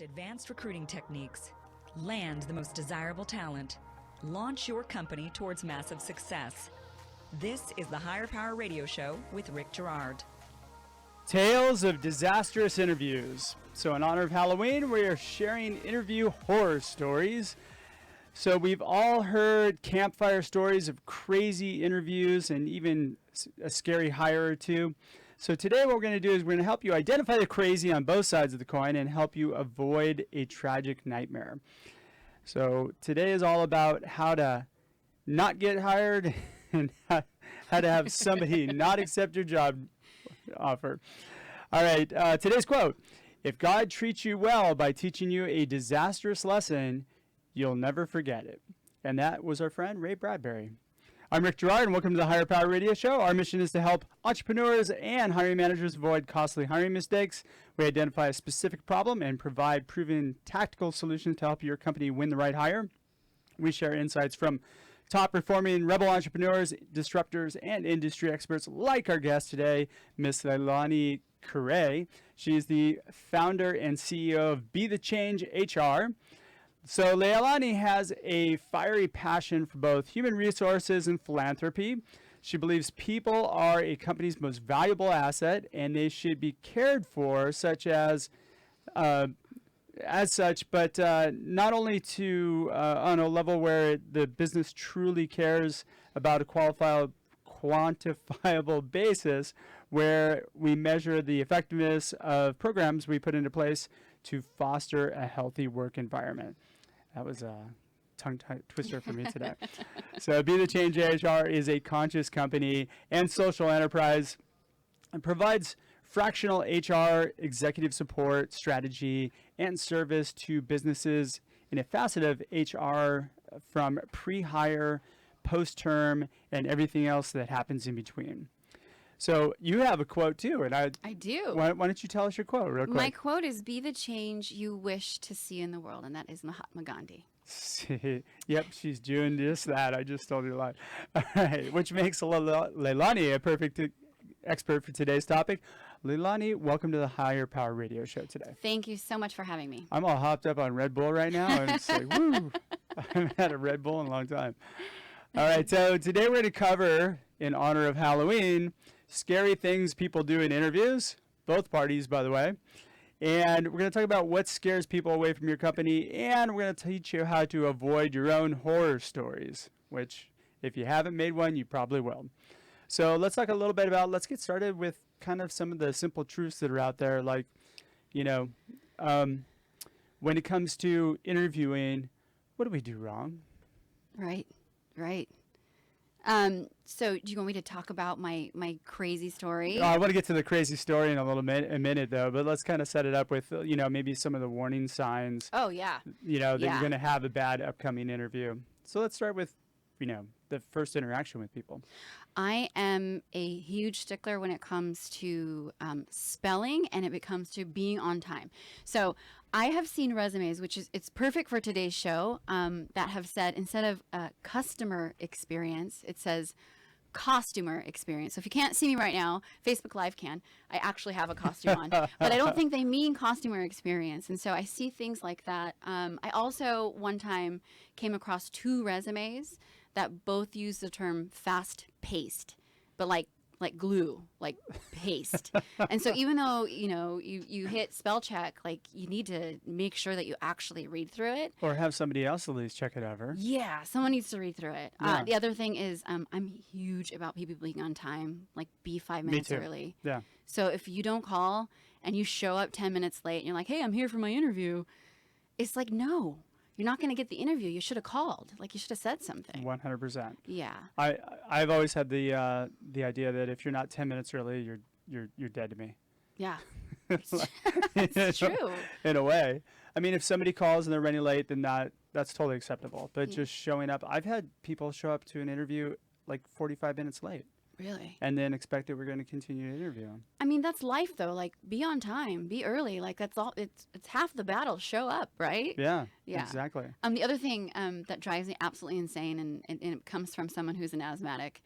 most advanced recruiting techniques, land the most desirable talent, launch your company towards massive success. This is the Higher Power Radio Show with Rick Girard. Tales of disastrous interviews. So in honor of Halloween, we are sharing interview horror stories. So we've all heard campfire stories of crazy interviews and even a scary hire or two. So today what we're going to do is we're going to help you identify the crazy on both sides of the coin and help you avoid a tragic nightmare. So today is all about how to not get hired and how to have somebody not accept your job offer. All right, today's quote: "If God treats you well by teaching you a disastrous lesson, you'll never forget it." And that was our friend Ray Bradbury. I'm Rick Girard, and welcome to the Higher Power Radio Show. Our mission is to help entrepreneurs and hiring managers avoid costly hiring mistakes. We identify a specific problem and provide proven tactical solutions to help your company win the right hire. We share insights from top-performing rebel entrepreneurs, disruptors, and industry experts like our guest today, Miss LeiLani Quiray. She's the founder and CEO of Be the Change HR. So LeiLani has a fiery passion for both human resources and philanthropy. She believes people are a company's most valuable asset, and they should be cared for, but not only to on a level where the business truly cares about a quantifiable basis, where we measure the effectiveness of programs we put into place to foster a healthy work environment. That was a tongue twister for me today. So Be the Change HR is a conscious company and social enterprise and provides fractional HR, executive support, strategy, and service to businesses in a facet of HR from pre-hire, post-term, and everything else that happens in between. So you have a quote too, and I do. Why don't you tell us your quote real quick? My quote is, "Be the change you wish to see in the world," and that is Mahatma Gandhi. Yep, she's doing just that. I just told you a lie. All right, which makes LeiLani a perfect expert for today's topic. LeiLani, welcome to the Higher Power Radio Show today. Thank you so much for having me. I'm all hopped up on Red Bull right now, and it's like, woo! I haven't had a Red Bull in a long time. All right, so today we're going to cover, in honor of Halloween, scary things people do in interviews, both parties, by the way. And we're going to talk about what scares people away from your company, and we're going to teach you how to avoid your own horror stories, which, if you haven't made one, you probably will. So let's talk a little bit about, let's get started with kind of some of the simple truths that are out there, like, when it comes to interviewing, what do we do wrong? Right. So do you want me to talk about my crazy story? I want to get to the crazy story in a minute though, but let's kind of set it up with, maybe some of the warning signs. Oh, yeah. That you're going to have a bad upcoming interview. So let's start with, the first interaction with people. I am a huge stickler when it comes to spelling, and it comes to being on time. So I have seen resumes, it's perfect for today's show, that have said, instead of customer experience, it says costumer experience. So if you can't see me right now, Facebook Live can. I actually have a costume on, but I don't think they mean costumer experience. And so I see things like that. I also one time came across two resumes that both use the term fast-paced, but like glue, like paste. And so even though, you hit spell check, like you need to make sure that you actually read through it. Or have somebody else at least check it over. Yeah, someone needs to read through it. Yeah. The other thing is I'm huge about people being on time, like be 5 minutes early. Yeah. So if you don't call and you show up 10 minutes late and you're like, "Hey, I'm here for my interview," it's like, no. You're not going to get the interview. You should have called. Like, you should have said something. 100%. Yeah. I've always had the idea that if you're not 10 minutes early, you're dead to me. Yeah. It's true. In a way. I mean, if somebody calls and they're running late, then that's totally acceptable. But just showing up, I've had people show up to an interview like 45 minutes late. Really? And then expect that we're going to continue to interview them. I mean, that's life, though. Like, be on time, be early. Like, that's all. It's half the battle. Show up, right? Yeah. Exactly. The other thing that drives me absolutely insane, and it comes from someone who's an asthmatic,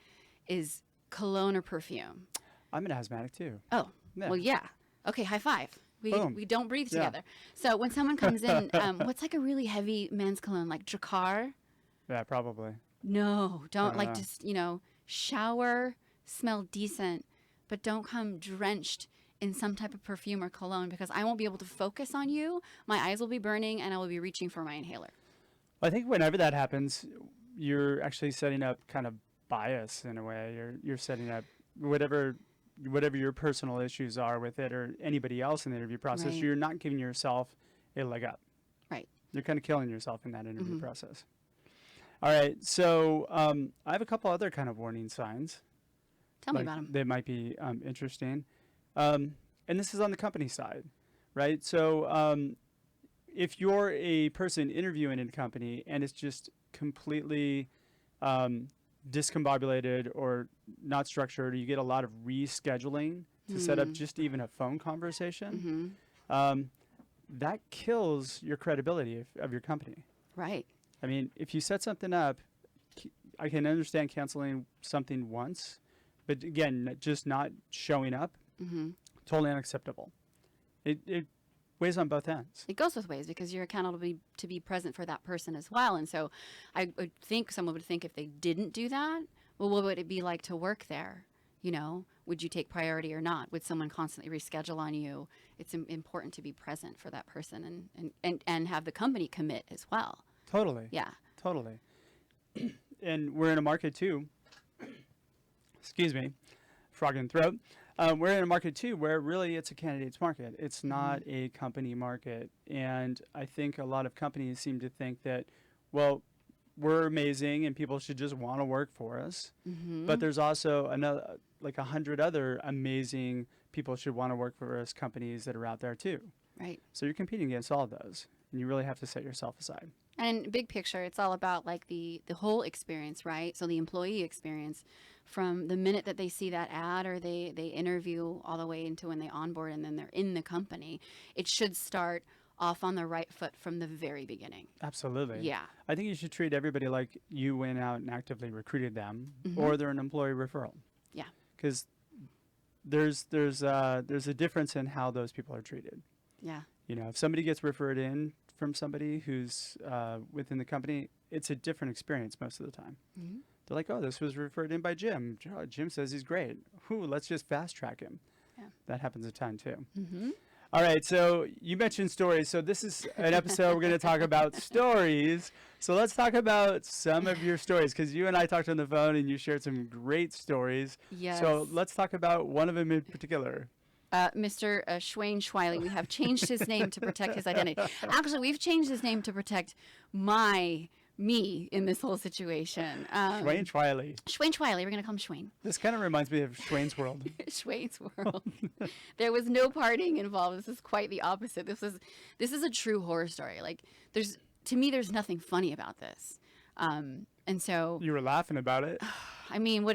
is cologne or perfume. I'm an asthmatic too. Oh, Yeah. Well, yeah. Okay, high five. Boom. We don't breathe Yeah. together. So when someone comes in, what's like a really heavy men's cologne, like Drakkar? Yeah, probably. No, don't like know. just, shower, smell decent, but don't come drenched in some type of perfume or cologne because I won't be able to focus on you. My eyes will be burning and I will be reaching for my inhaler. I think whenever that happens, you're actually setting up kind of bias in a way. You're setting up whatever your personal issues are with it or anybody else in the interview process. Right. You're not giving yourself a leg up. Right. You're kind of killing yourself in that interview process. All right. So I have a couple other kind of warning signs. Tell me about them. They might be interesting. And this is on the company side, right? So if you're a person interviewing in a company and it's just completely discombobulated or not structured, or you get a lot of rescheduling to set up just even a phone conversation, that kills your credibility of your company. Right. I mean, if you set something up, I can understand canceling something once, but again, just not showing up, totally unacceptable. It weighs on both ends. It goes both ways because you're accountable to be present for that person as well. And so I would think someone would think if they didn't do that, well, what would it be like to work there? Would you take priority or not? Would someone constantly reschedule on you? It's important to be present for that person and have the company commit as well. Totally. Yeah. Totally. And we're in a market too. Excuse me, frog in the throat. We're in a market too where really it's a candidate's market. It's not a company market. And I think a lot of companies seem to think that, well, we're amazing and people should just want to work for us. But there's also another, like 100 other amazing people should want to work for us companies that are out there too. Right. So you're competing against all of those. And you really have to set yourself aside. And big picture, it's all about like the whole experience, right? So the employee experience from the minute that they see that ad or they interview all the way into when they onboard and then they're in the company, it should start off on the right foot from the very beginning. Absolutely. Yeah. I think you should treat everybody like you went out and actively recruited them or they're an employee referral. Yeah. Because there's a difference in how those people are treated. Yeah. If somebody gets referred in from somebody who's within the company, it's a different experience most of the time. They're like, oh, this was referred in by Jim. Jim says he's great. Let's just fast track him. Yeah. That happens a ton too. All right, so you mentioned stories. So this is an episode we're going to talk about stories. So let's talk about some of your stories because you and I talked on the phone and you shared some great stories. Yes. So let's talk about one of them in particular. Mr. Schwain Schweiley. We have changed his name to protect his identity. Actually, we've changed his name to protect me in this whole situation. Schwain Schweiley. Schwain Schweiley. We're going to call him Schwain. This kind of reminds me of Schwain's World. Schwain's World. There was no partying involved. This is quite the opposite. This is a true horror story. Like to me, there's nothing funny about this. And so you were laughing about it. I mean,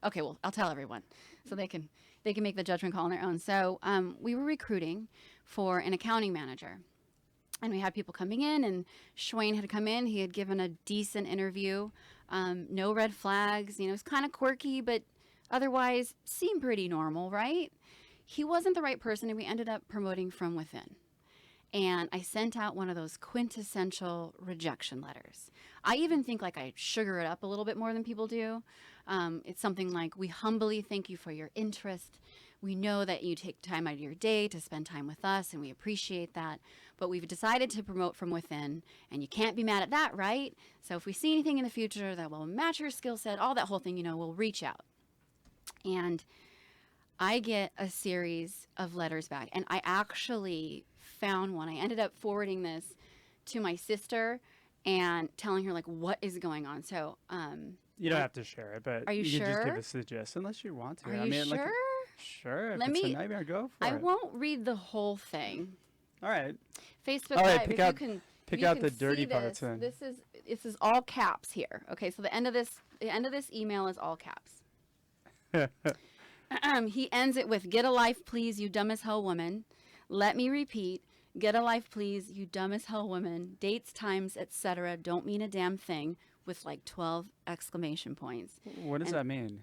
okay, well, I'll tell everyone so they can make the judgment call on their own. So we were recruiting for an accounting manager. And we had people coming in, and Schwain had come in. He had given a decent interview. No red flags. It was kind of quirky, but otherwise seemed pretty normal, right? He wasn't the right person, and we ended up promoting from within. And I sent out one of those quintessential rejection letters. I even think like I sugar it up a little bit more than people do. It's something like, we humbly thank you for your interest. We know that you take time out of your day to spend time with us, and we appreciate that. But we've decided to promote from within, and you can't be mad at that, right? So if we see anything in the future that will match your skill set, all that whole thing, we'll reach out. And I get a series of letters back, and I actually found one. I ended up forwarding this to my sister and telling her, like, what is going on. So, you don't have to share it, but are you can sure? just give us the gist, unless you want to. Are you sure? Sure. If it's a nightmare, go for it. I won't read the whole thing. All right. Facebook all right, Live. pick out the dirty parts. Then. This is all caps here. Okay, so the end of this email is all caps. He ends it with, "Get a life, please, you dumb as hell woman. Let me repeat. Get a life, please, you dumb as hell woman. Dates, times, etc. Don't mean a damn thing," with like 12 exclamation points. What does that mean?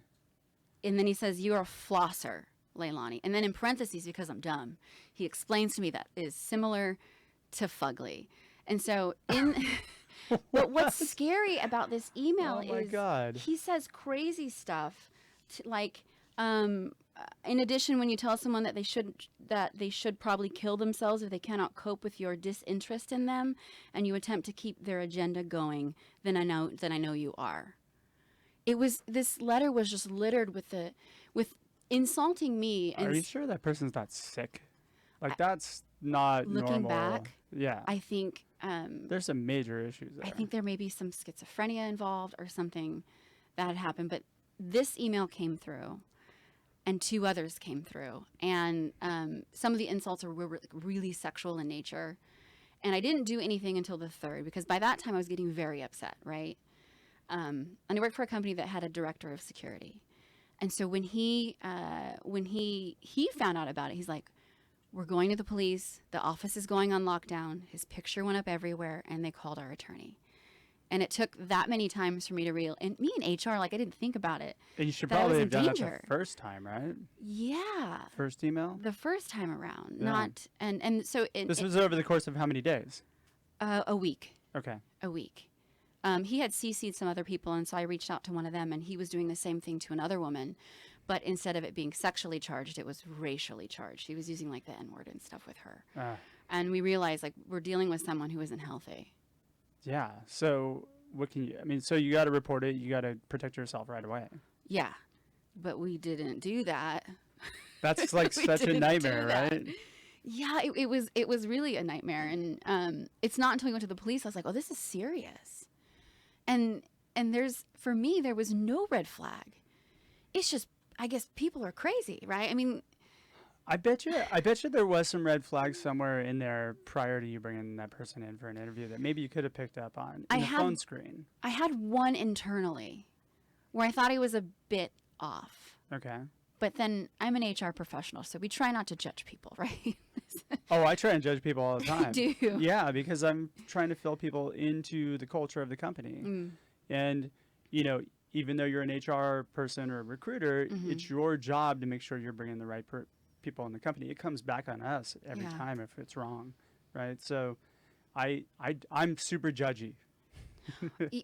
And then he says, "You're a flosser." LeiLani. And then in parentheses, because I'm dumb, he explains to me that is similar to fugly. And so but what's scary about this email Oh my is God. he says crazy stuff like, in addition, when you tell someone that they should probably kill themselves if they cannot cope with your disinterest in them, and you attempt to keep their agenda going, then I know you are. This letter was just littered with insulting me. Are you sure that person's not sick? Like, that's not looking normal. back, Yeah. I think There's some major issues there. I think there may be some schizophrenia involved or something that had happened. But this email came through, and 2 others came through, and some of the insults were really sexual in nature. And I didn't do anything until the 3rd, because by that time I was getting very upset, right? And I worked for a company that had a director of security. And so when he found out about it, he's like, we're going to the police. The office is going on lockdown. His picture went up everywhere, and they called our attorney. And it took that many times for me to realize, and me in HR, like, I didn't think about it. And you should that I was probably in have done danger. that the first time, right? Yeah. First email? The first time around. Yeah. And so This was over the course of how many days? a week. Okay. A week. He had CC'd some other people, and so I reached out to one of them, and he was doing the same thing to another woman. But instead of it being sexually charged, it was racially charged. He was using, like, the N-word and stuff with her. And we realized, like, we're dealing with someone who isn't healthy. Yeah. So what can you, so you got to report it. You got to protect yourself right away. Yeah. But we didn't do that. That's like such a nightmare, right? Yeah, it was really a nightmare. And it's not until we went to the police, I was like, oh, this is serious. And for me, there was no red flag. It's just, I guess people are crazy, right? I mean, I bet you there was some red flags somewhere in there prior to you bringing that person in for an interview that maybe you could have picked up on in the phone screen. I had one internally where I thought he was a bit off. Okay. But then I'm an HR professional, so we try not to judge people, right? Oh, I try and judge people all the time. Do you? Yeah, because I'm trying to fill people into the culture of the company. And, even though you're an HR person or a recruiter, it's your job to make sure you're bringing the right people in the company. It comes back on us every time if it's wrong, right? So I'm super judgy.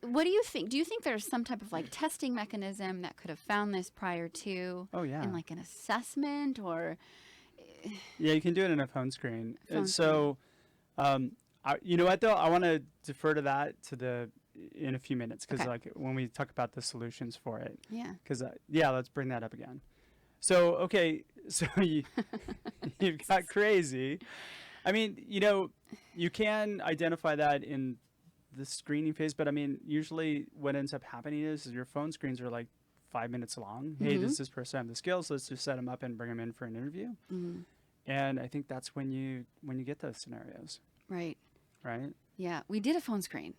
What do you think? Do you think there's some type of, like, testing mechanism that could have found this prior to? Oh, yeah. In, like, an assessment or... Yeah, you can do it in a phone screen. So, you know what, though? I want to defer to that in a few minutes because, like, when we talk about the solutions for it. Yeah. Because, let's bring that up again. So, okay, so you've got crazy. I mean, you can identify that in the screening phase, but, usually what ends up happening is your phone screens are, like, 5 minutes long. Hey, does this person have the skills? Let's just set them up and bring them in for an interview. And I think that's when you get those scenarios. Right. Right? Yeah. We did a phone screen.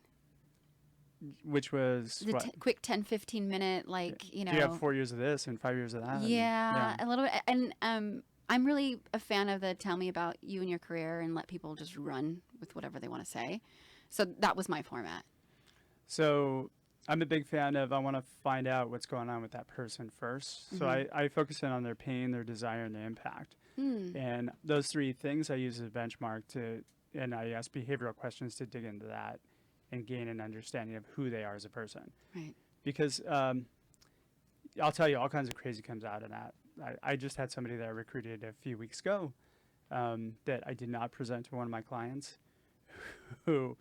Which was The quick 10, 15 minute, like, Do you have 4 years of this and 5 years of that? Yeah, a little bit. And I'm really a fan of the tell me about you and your career and let people just run with whatever they want to say. So that was my format. So I'm a big fan of I want to find out what's going on with that person first. So I focus in on their pain, their desire, and their impact. And those 3 things I use as a benchmark and I ask behavioral questions to dig into that and gain an understanding of who they are as a person. Right. Because I'll tell you, all kinds of crazy comes out of that. I just had somebody that I recruited a few weeks ago that I did not present to one of my clients. Who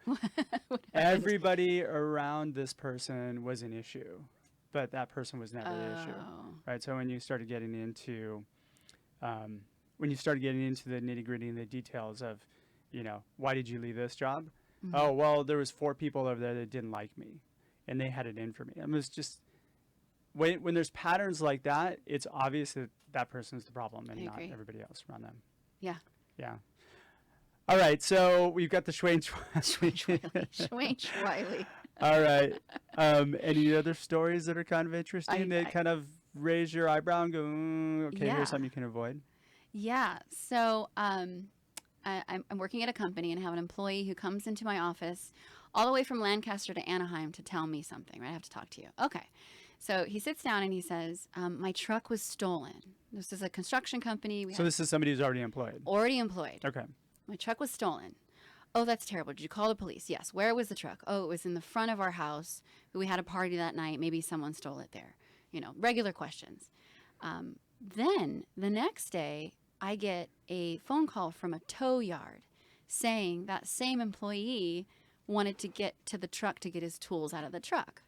everybody around this person was an issue, but that person was never the issue, right? So when you started getting into the nitty gritty and the details of, why did you leave this job? Oh, well, there was 4 people over there that didn't like me, and they had it in for me. It was just when there's patterns like that, it's obvious that that person's the problem and not everybody else around them. Yeah. Yeah. All right, so we've got the Schwain Schweiley. All right. Any other stories that are kind of interesting that kind of raise your eyebrow and go, okay, here's something you can avoid? Yeah. So I'm working at a company and have an employee who comes into my office all the way from Lancaster to Anaheim to tell me something, right? I have to talk to you. Okay. So he sits down and he says, my truck was stolen. This is a construction company. So this is somebody who's already employed. Already employed. Okay. My truck was stolen. Oh, that's terrible. Did you call the police? Yes. Where was the truck? Oh, it was in the front of our house. We had a party that night. Maybe someone stole it there. Regular questions. Then the next day, I get a phone call from a tow yard saying that same employee wanted to get to the truck to get his tools out of the truck.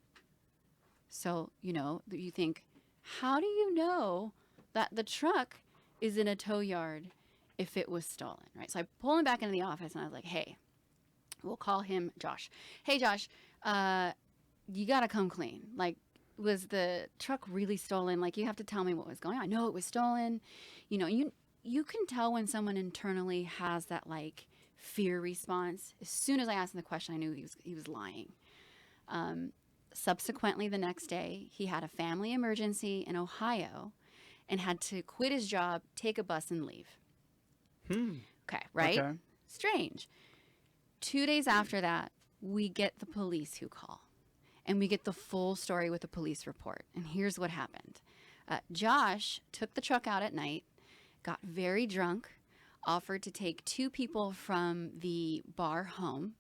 So, you think, how do you know that the truck is in a tow yard if it was stolen, right? So I pull him back into the office and I was like, hey, we'll call him Josh. Hey, Josh, you got to come clean. Like, was the truck really stolen? Like, you have to tell me what was going on. No, it was stolen. You can tell when someone internally has that, like, fear response. As soon as I asked him the question, I knew he was lying. Subsequently, the next day, he had a family emergency in Ohio and had to quit his job, take a bus, and leave. Okay, right? Okay. Strange. 2 days after that, we get the police who call. And we get the full story with a police report. And here's what happened. Josh took the truck out at night, got very drunk, offered to take 2 people from the bar home,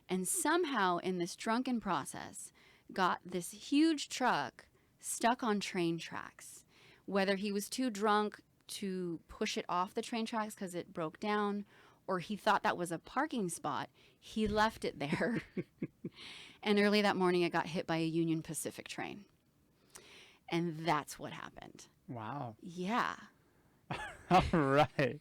and somehow in this drunken process got this huge truck stuck on train tracks. Whether he was too drunk to push it off the train tracks because it broke down, or he thought that was a parking spot, he left it there. And early that morning, it got hit by a Union Pacific train. And that's what happened. Wow. Yeah. All right.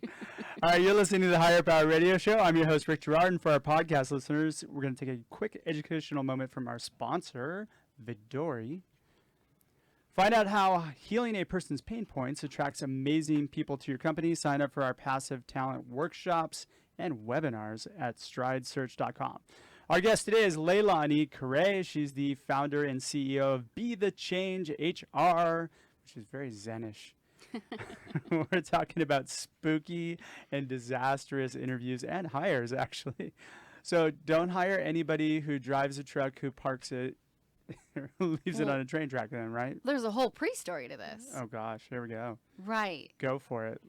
All right, you're listening to the Higher Power Radio Show. I'm your host, Rick Girard, and for our podcast listeners, we're going to take a quick educational moment from our sponsor, Vidori. Find out how healing a person's pain points attracts amazing people to your company. Sign up for our passive talent workshops and webinars at stridesearch.com. Our guest today is LeiLani Quiray. She's the founder and CEO of Be the Change HR, which is very Zenish. We're talking about spooky and disastrous interviews and hires, actually. So don't hire anybody who drives a truck, who parks it, or leaves it on a train track then, right? There's a whole pre-story to this. Oh, gosh. Here we go. Right. Go for it.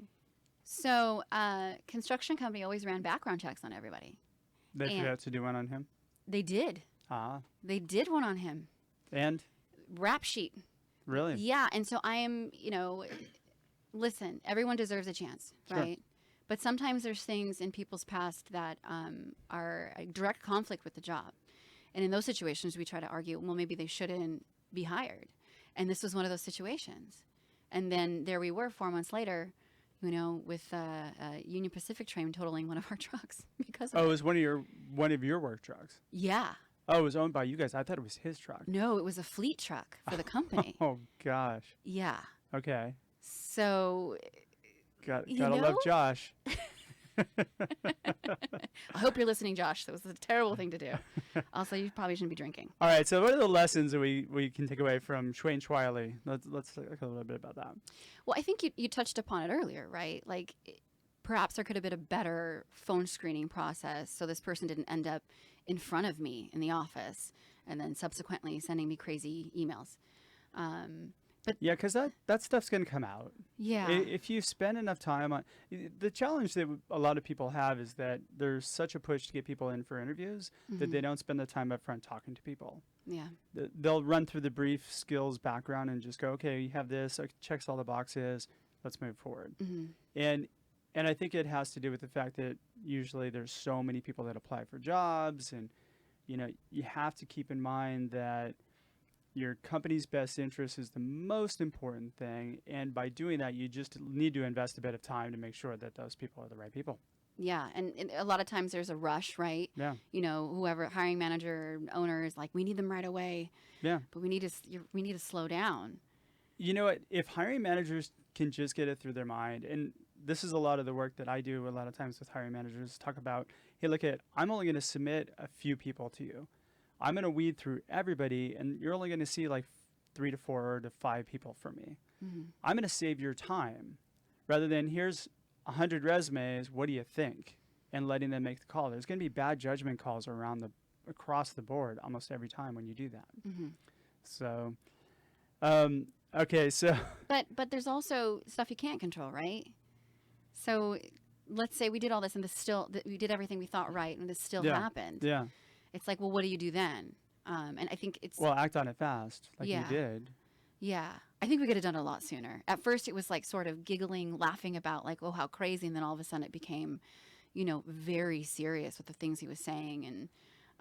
So construction company always ran background checks on everybody. They forgot to do one on him? They did. Ah. They did one on him. And? Rap sheet. Really? Yeah. And so I am, listen, everyone deserves a chance, right? But sometimes there's things in people's past that are a direct conflict with the job. And in those situations, we try to argue, well, maybe they shouldn't be hired. And this was one of those situations. And then there we were 4 months later, with a Union Pacific train totaling one of our trucks because of it was one of your work trucks? Yeah. Oh, it was owned by you guys. I thought it was his truck. No, it was a fleet truck for the company. Oh, gosh. Yeah. Okay. So, gotta love Josh. I hope you're listening, Josh. That was a terrible thing to do. Also, you probably shouldn't be drinking. All right. So what are the lessons that we can take away from Schwain Schweiley? Let's talk a little bit about that. Well, I think you touched upon it earlier, right? Like perhaps there could have been a better phone screening process so this person didn't end up in front of me in the office and then subsequently sending me crazy emails. But yeah, because that stuff's going to come out. Yeah. If you spend enough time on the challenge that a lot of people have is that there's such a push to get people in for interviews that they don't spend the time up front talking to people. Yeah. They'll run through the brief skills background and just go, okay, you have this, checks all the boxes, let's move forward. And I think it has to do with the fact that usually there's so many people that apply for jobs, and you have to keep in mind that your company's best interest is the most important thing, and by doing that, you just need to invest a bit of time to make sure that those people are the right people. Yeah, and a lot of times there's a rush, right? Yeah. Whoever hiring manager, owner is like, we need them right away. Yeah. But we need to slow down. You know what? If hiring managers can just get it through their mind, and this is a lot of the work that I do a lot of times with hiring managers, talk about, hey, look I'm only going to submit a few people to you. I'm going to weed through everybody, and you're only going to see like 3 to 4 to 5 people from me. I'm going to save your time rather than here's 100 resumes. What do you think? And letting them make the call. There's going to be bad judgment calls across the board almost every time when you do that. So Okay, so But there's also stuff you can't control, right? So let's say we did all this and we did everything we thought right and this still happened. Yeah. It's like, well, what do you do then? And I think it's Well, act on it fast, like you Yeah. did. Yeah. I think we could have done it a lot sooner. At first, it was like sort of giggling, laughing about like, oh, how crazy. And then all of a sudden it became, very serious with the things he was saying. And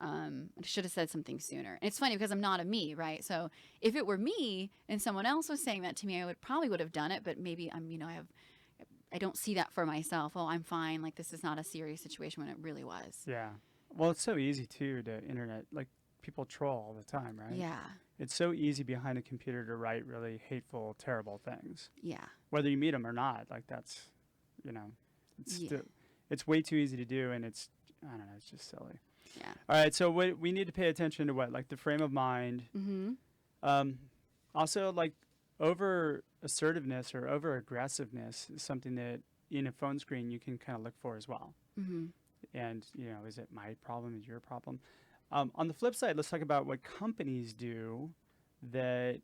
I should have said something sooner. And it's funny because I'm not a me, right? So if it were me and someone else was saying that to me, I would have done it. But maybe I don't see that for myself. Oh, I'm fine. Like, this is not a serious situation when it really was. Yeah. Well, it's so easy too to internet. Like, people troll all the time, right? Yeah. It's so easy behind a computer to write really hateful, terrible things. Yeah. Whether you meet them or not, like it's it's way too easy to do, and it's just silly. Yeah. All right, so we need to pay attention to like the frame of mind. Mm-hmm. Also, like over assertiveness or over aggressiveness is something that in a phone screen you can kind of look for as well. Mm-hmm. And is it my problem? Is your problem? On the flip side, let's talk about what companies do that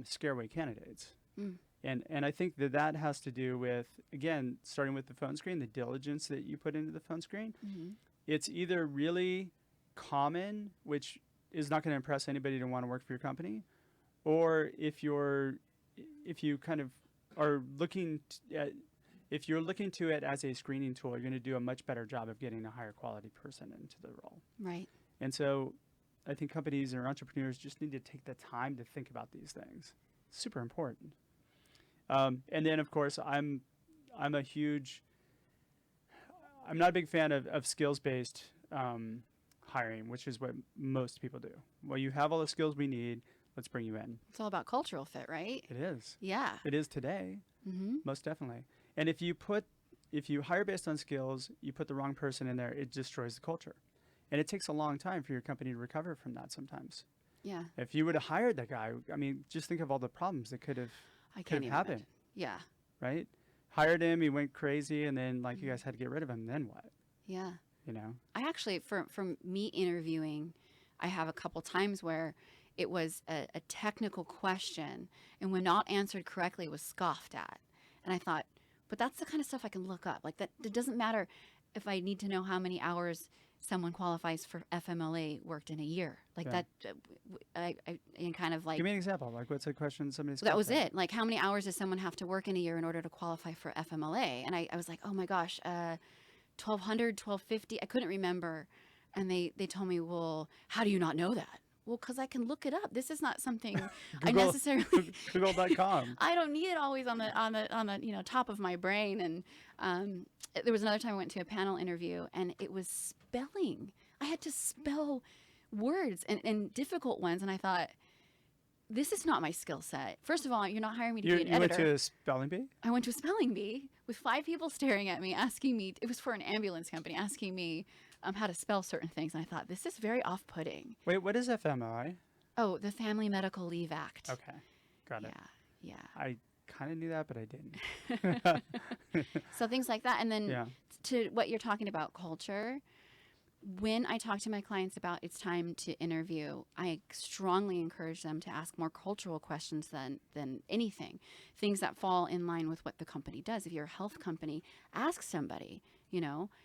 scare away candidates. Mm. And I think that has to do with, again, starting with the phone screen, the diligence that you put into the phone screen. Mm-hmm. It's either really common, which is not going to impress anybody to want to work for your company, or if you kind of are looking at, if you're looking to it as a screening tool, you're going to do a much better job of getting a higher quality person into the role. Right. And so I think companies or entrepreneurs just need to take the time to think about these things. It's super important. And then, of course, I'm not a big fan of skills-based hiring, which is what most people do. Well, you have all the skills we need. Let's bring you in. It's all about cultural fit, right? It is. Yeah. It is today, Mm-hmm. most definitely. And if you hire based on skills, you put the wrong person in there, it destroys the culture. And it takes a long time for your company to recover from that sometimes. Yeah. If you would have hired that guy, I mean, just think of all the problems that could have happened. Imagine. Yeah. Right? Hired him, he went crazy, and then you guys had to get rid of him. Then what? Yeah. I actually, from me interviewing, I have a couple times where it was a technical question, and when not answered correctly, it was scoffed at. And I thought, but that's the kind of stuff I can look up. Like that, it doesn't matter if I need to know how many hours someone qualifies for FMLA worked in a year. Like that, I kind of like. Give me an example. Like, what's a question somebody's. That was it. Like, how many hours does someone have to work in a year in order to qualify for FMLA? And I was like, oh my gosh, 1,200, 1,250. I couldn't remember. And they told me, well, how do you not know that? Well, because I can look it up. This is not something I necessarily Google.com. I don't need it always on the top of my brain. And there was another time I went to a panel interview, and it was spelling. I had to spell words and difficult ones, and I thought, this is not my skill set. First of all, you're not hiring me to be an editor. You went to a spelling bee? I went to a spelling bee with 5 people staring at me, asking me. It was for an ambulance company, asking me how to spell certain things. And I thought, this is very off-putting. Wait, what is FMLA? Oh, the Family Medical Leave Act. Okay, got it. Yeah. I kind of knew that, but I didn't. So things like that. And then to what you're talking about, culture, when I talk to my clients about it's time to interview, I strongly encourage them to ask more cultural questions than anything. Things that fall in line with what the company does. If you're a health company, ask somebody,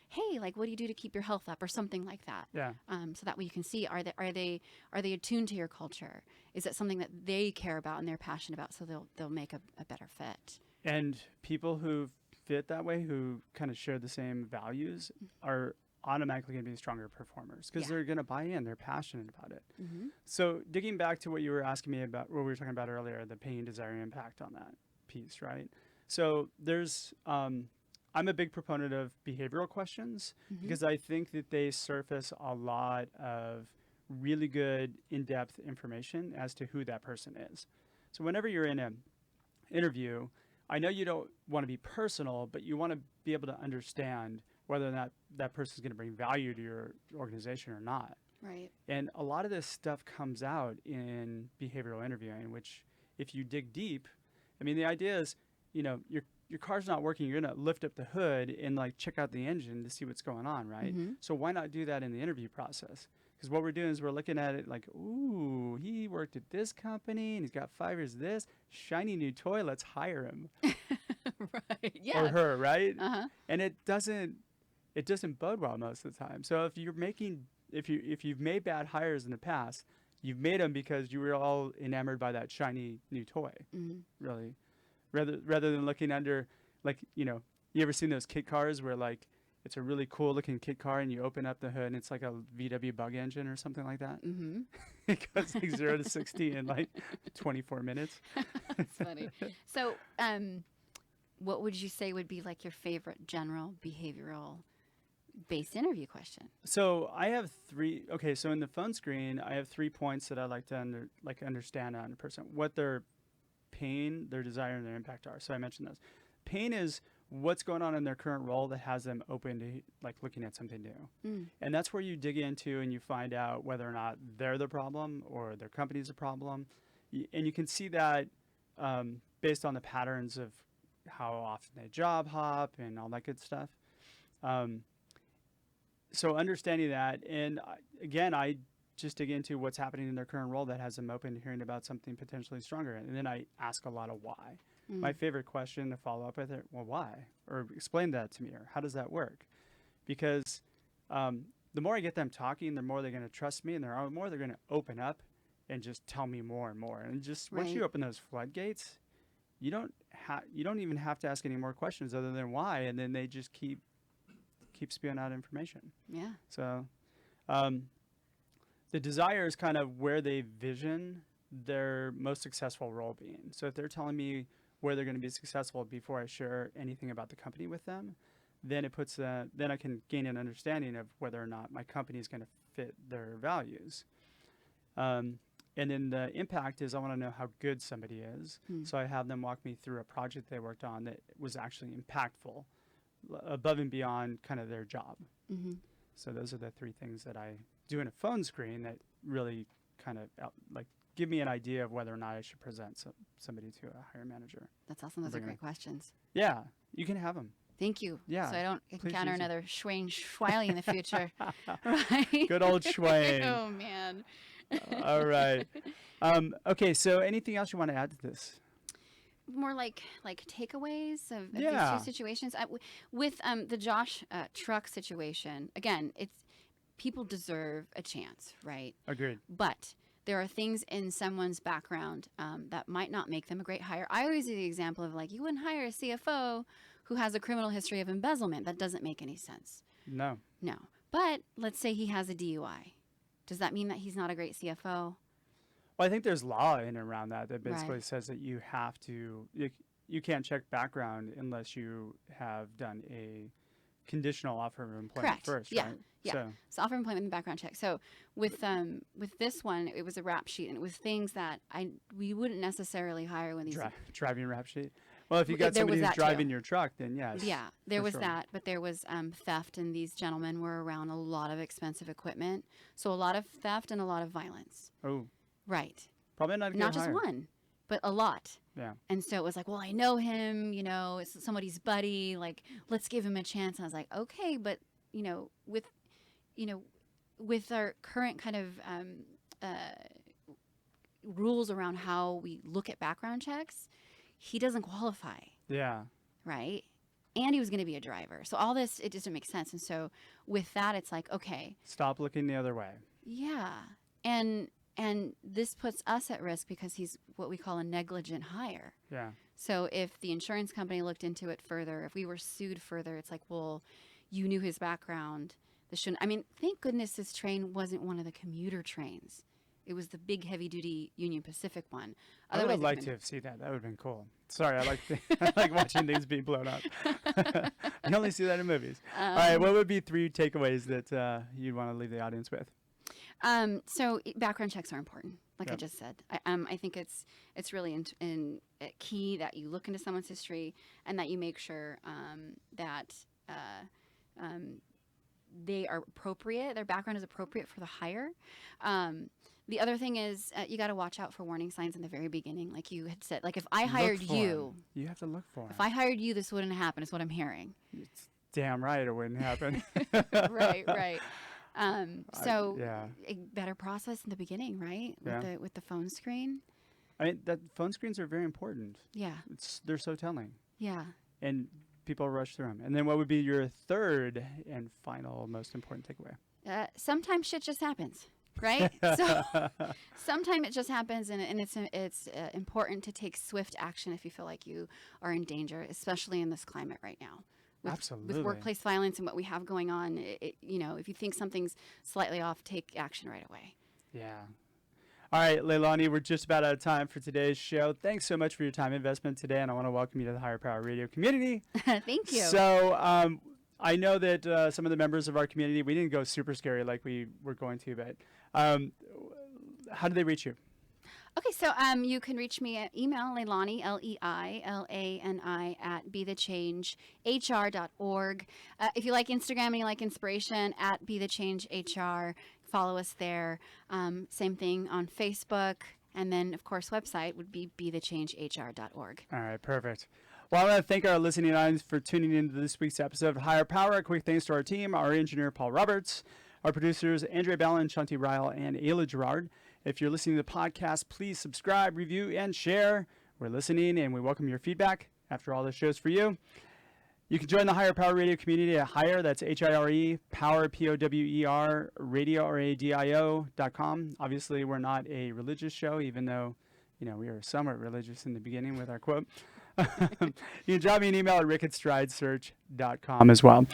hey, like, what do you do to keep your health up, or something like that. Yeah. So that way you can see, are they attuned to your culture? Is it something that they care about and they're passionate about? So they'll make a better fit. And people who fit that way, who kind of share the same values, are automatically going to be stronger performers because they're going to buy in. They're passionate about it. Mm-hmm. So digging back to what you were asking me about, what we were talking about earlier, the pain, desire, impact on that piece, right? So there's, I'm a big proponent of behavioral questions because I think that they surface a lot of really good in-depth information as to who that person is. So whenever you're in an interview, I know you don't want to be personal, but you want to be able to understand whether or not that person is going to bring value to your organization or not. Right. And a lot of this stuff comes out in behavioral interviewing, which if you dig deep, I mean, the idea is, your car's not working, you're going to lift up the hood and check out the engine to see what's going on, right? So why not do that in the interview process? Because what we're doing is we're looking at it like, ooh, he worked at this company and he's got 5 years of this shiny new toy. Let's hire him. Right. Yeah. Or her, right? Uh-huh. And it doesn't bode well most of the time. So if you've made bad hires in the past, you've made them because you were all enamored by that shiny new toy. Really, rather than looking under, like, you ever seen those kit cars where like it's a really cool looking kit car and you open up the hood and it's like a VW bug engine or something like that. It goes like 0 to 60 in like 24 minutes. That's funny. So, what would you say would be like your favorite general behavioral based interview question? So I have 3. Okay, so in the phone screen, I have 3 points that I like to understand on a person: what their pain, their desire, and their impact are. So I mentioned those. Pain is what's going on in their current role that has them open to like looking at something new. And that's where you dig into and you find out whether or not they're the problem or their company's a problem. And you can see that based on the patterns of how often they job hop and all that good stuff. So understanding that, and again, I just dig into what's happening in their current role that has them open to hearing about something potentially stronger. And then I ask a lot of why. My favorite question to follow up with it, well, why? Or explain that to me, or how does that work? Because the more I get them talking, the more they're going to trust me, and the more they're going to open up and just tell me more and more. And just once you open those floodgates, you don't even have to ask any more questions other than why, and then they just keep spewing out information. Yeah. So the desire is kind of where they vision their most successful role being. So if they're telling me where they're going to be successful before I share anything about the company with them, then it puts then I can gain an understanding of whether or not my company is going to fit their values. And then the impact is I want to know how good somebody is. So I have them walk me through a project they worked on that was actually impactful, above and beyond kind of their job. So those are the 3 things that I do in a phone screen that really kind of like give me an idea of whether or not I should present somebody to a higher manager. That's awesome. Those are great questions. Yeah, you can have them. Thank you. Yeah, so I don't encounter use it. another Schwain Schweiley in the future. Right? Good old Schwain. Oh, man. All right. Okay, so anything else you want to add to this? More like takeaways of these Yeah. 2 situations. With the Josh truck situation, again, it's people deserve a chance, right? Agreed. But there are things in someone's background that might not make them a great hire. I always use the example of like, you wouldn't hire a CFO who has a criminal history of embezzlement. That doesn't make any sense. No. No. But let's say he has a DUI. Does that mean that he's not a great CFO? Well, I think there's law in and around that basically Right. says that you have to, you can't check background unless you have done a conditional offer of employment Correct. first, Yeah. right? Yeah. So offer of employment and background check. So with this one, it was a rap sheet, and it was things that we wouldn't necessarily hire when these. Driving rap sheet. Well, if you got There was somebody who's that too. driving your truck, then yes. Yeah, there for was sure. that, but there was theft, and these gentlemen were around a lot of expensive equipment. So a lot of theft and a lot of violence. Oh, Right. probably not a good Not just hire. one, but a lot. Yeah. And so it was like, well, I know him, it's somebody's buddy, like, let's give him a chance. And I was like, okay, but, with our current kind of rules around how we look at background checks, he doesn't qualify, Yeah. right? And he was going to be a driver. So all this, it doesn't make sense. And so with that, it's like, okay, Stop looking the other way. yeah. And this puts us at risk because he's what we call a negligent hire. Yeah. So if the insurance company looked into it further, if we were sued further, it's like, well, you knew his background. This shouldn't. I mean, thank goodness this train wasn't one of the commuter trains. It was the big, heavy-duty Union Pacific one. I would have it liked would've to have seen that. That would have been cool. Sorry, I like watching things being blown up. I only see that in movies. All right, what would be 3 takeaways that you'd want to leave the audience with? So background checks are important, like I Yep. just said. I think it's really key that you look into someone's history and that you make sure that they are appropriate. Their background is appropriate for the hire. The other thing is you got to watch out for warning signs in the very beginning, like you had said. Like if I hired Look for you, 'em. You have to look for 'em. if I hired you, this wouldn't happen. Is what I'm hearing. It's damn right it wouldn't happen. Right. So Yeah. a better process in the beginning, right? Yeah. With the phone screen. I mean, that phone screens are very important. Yeah. They're so telling. Yeah. And people rush through them. And then what would be your third and final most important takeaway? Sometimes shit just happens, right? So sometimes it just happens, and it's important to take swift action if you feel like you are in danger, especially in this climate right now. Absolutely. With workplace violence and what we have going on, if you think something's slightly off, take action right away. Yeah. All right, LeiLani, we're just about out of time for today's show. Thanks so much for your time investment today, and I want to welcome you to the Higher Power Radio community. Thank you. So I know that some of the members of our community, we didn't go super scary like we were going to, but how do they reach you? Okay, so you can reach me at email, LeiLani, LeiLani, at BeTheChangeHR.org. If you like Instagram and you like inspiration, at BeTheChangeHR, follow us there. Same thing on Facebook. And then, of course, website would be BeTheChangeHR.org. All right, perfect. Well, I want to thank our listening audience for tuning into this week's episode of Higher Power. A quick thanks to our team, our engineer, Paul Roberts, our producers, Andrea Ballin, Shanti Ryle, and Ayla Gerard. If you're listening to the podcast, please subscribe, review, and share. We're listening, and we welcome your feedback. After all, this show's for you. You can join the Higher Power Radio community at Higher, that's H-I-R-E, Power, P-O-W-E-R, radio, R-A-D-I-O.com. Obviously, we're not a religious show, even though, we are somewhat religious in the beginning with our quote. You can drop me an email at rick@stridesearch.com as well.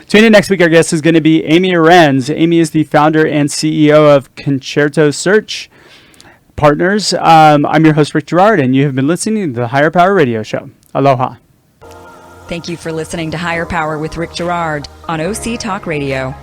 Tune in next week. Our guest is going to be Amy Arenz. Amy is the founder and CEO of Concerto Search Partners. I'm your host, Rick Gerard, and you have been listening to the Higher Power Radio Show. Aloha. Thank you for listening to Higher Power with Rick Gerard on OC Talk Radio.